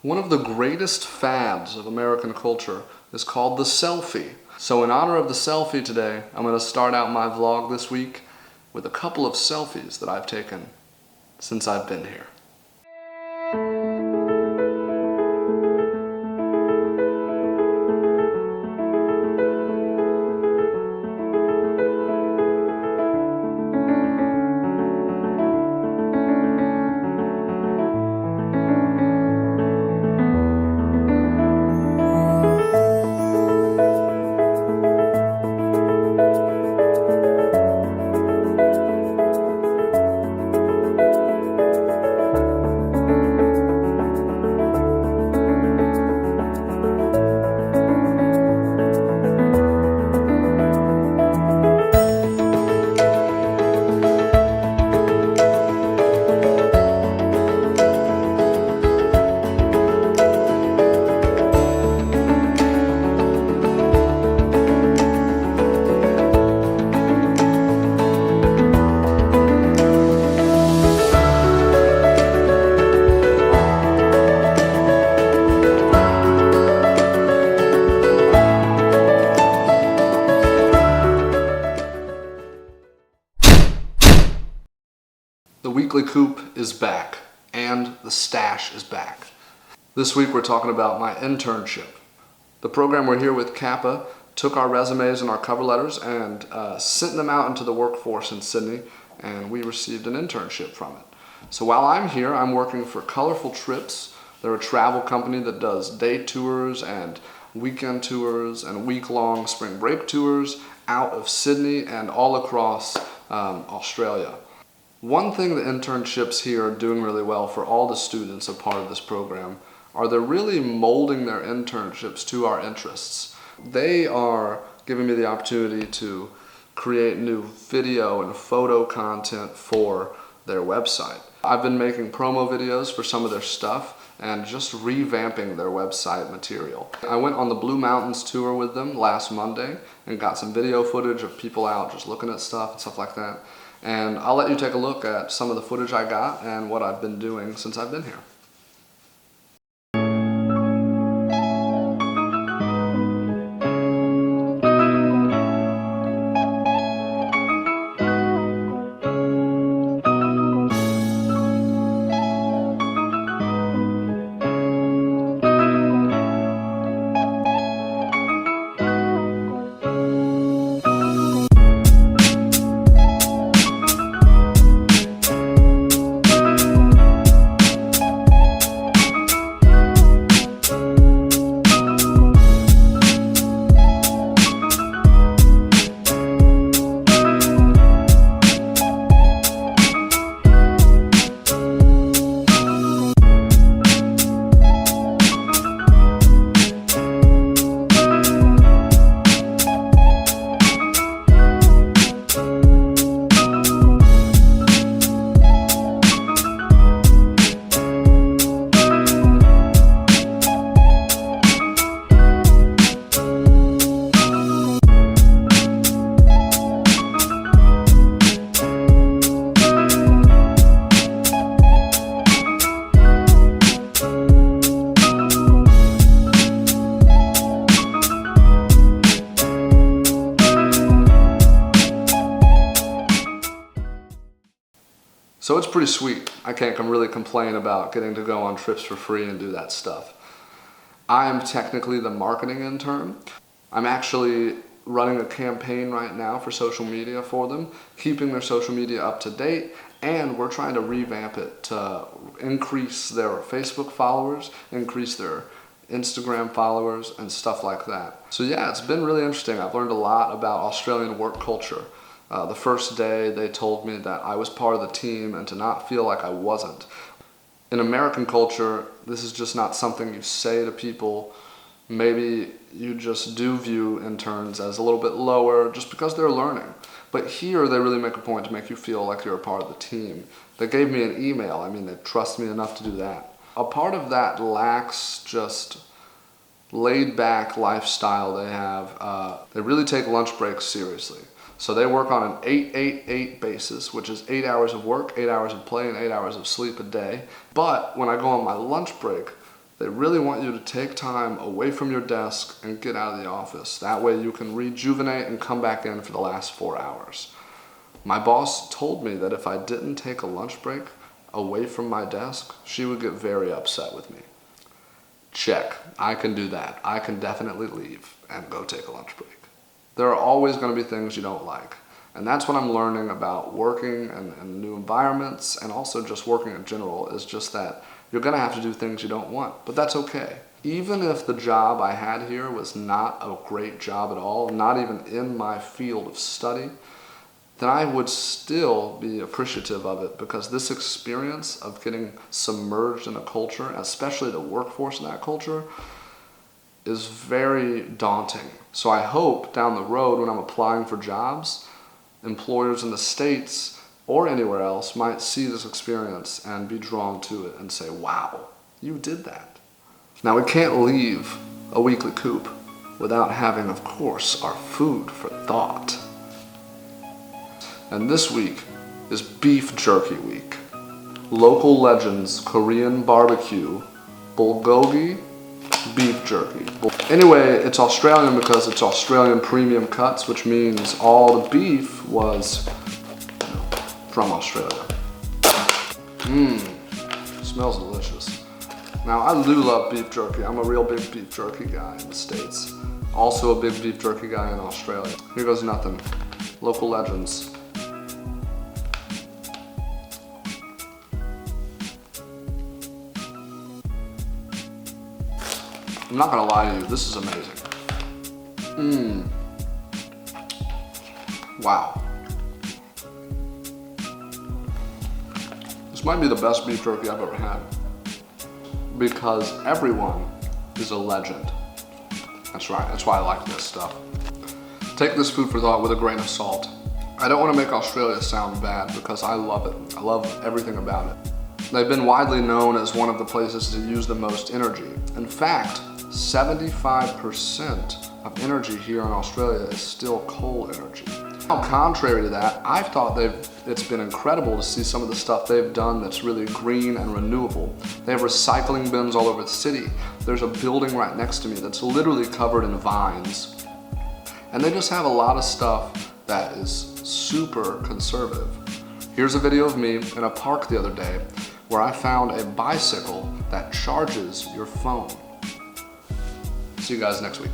One of the greatest fads of American culture is called the selfie. So in honor of the selfie today, I'm going to start out my vlog this week with a couple of selfies that I've taken since I've been here. The Weekly Coop is back, and the stash is back. This week we're talking about my internship. The program we're here with CAPA took our resumes and our cover letters and sent them out into the workforce in Sydney, and we received an internship from it. So while I'm here, I'm working for Colorful Trips. They're a travel company that does day tours and weekend tours and week-long spring break tours out of Sydney and all across Australia. One thing the internships here are doing really well for all the students a part of this program are they're really molding their internships to our interests. They are giving me the opportunity to create new video and photo content for their website. I've been making promo videos for some of their stuff and just revamping their website material. I went on the Blue Mountains tour with them last Monday and got some video footage of people out just looking at stuff and stuff like that. And I'll let you take a look at some of the footage I got and what I've been doing since I've been here. So it's pretty sweet. I can't really complain about getting to go on trips for free and do that stuff. I am technically the marketing intern. I'm actually running a campaign right now for social media for them, keeping their social media up to date, and we're trying to revamp it to increase their Facebook followers, increase their Instagram followers, and stuff like that. So yeah, it's been really interesting. I've learned a lot about Australian work culture. The first day they told me that I was part of the team and to not feel like I wasn't. In American culture, this is just not something you say to people. Maybe you just do view interns as a little bit lower just because they're learning. But here they really make a point to make you feel like you're a part of the team. They gave me an email. I mean, they trust me enough to do that. A part of that lax just laid back lifestyle they have. They really take lunch breaks seriously. So they work on an 8-8-8 basis, which is 8 hours of work, 8 hours of play, and 8 hours of sleep a day. But when I go on my lunch break, They really want you to take time away from your desk and get out of the office. That way you can rejuvenate and come back in for the last 4 hours. My boss told me that if I didn't take a lunch break away from my desk, she would get very upset with me. Check, I can do that. I can definitely leave and go take a lunch break. There are always going to be things you don't like. And that's what I'm learning about working in new environments, and also just working in general, is just that you're going to have to do things you don't want, but that's okay. Even if the job I had here was not a great job at all, not even in my field of study, then I would still be appreciative of it, because this experience of getting submerged in a culture, especially the workforce in that culture, is very daunting. So I hope down the road when I'm applying for jobs, employers in the States or anywhere else might see this experience and be drawn to it and say, wow, you did that. Now we can't leave a Weekly Coop without having, of course, our food for thought. And this week is Beef Jerky Week. Local legends Korean barbecue, bulgogi, beef jerky. Anyway, it's Australian because it's Australian premium cuts, which means all the beef was from Australia. Smells delicious. Now, I do love beef jerky. I'm a real big beef jerky guy in the States. Also a big beef jerky guy in Australia. Here goes nothing. Local legends. I'm not gonna lie to you, this is amazing. Wow. This might be the best beef jerky I've ever had, because everyone is a legend. That's right, that's why I like this stuff. Take this food for thought with a grain of salt. I don't want to make Australia sound bad, because I love it. I love everything about it. They've been widely known as one of the places to use the most energy. In fact, 75% of energy here in Australia is still coal energy. Now, contrary to that, I've thought it's been incredible to see some of the stuff they've done that's really green and renewable. They have recycling bins all over the city. There's a building right next to me that's literally covered in vines. And they just have a lot of stuff that is super conservative. Here's a video of me in a park the other day where I found a bicycle that charges your phone. See you guys next week.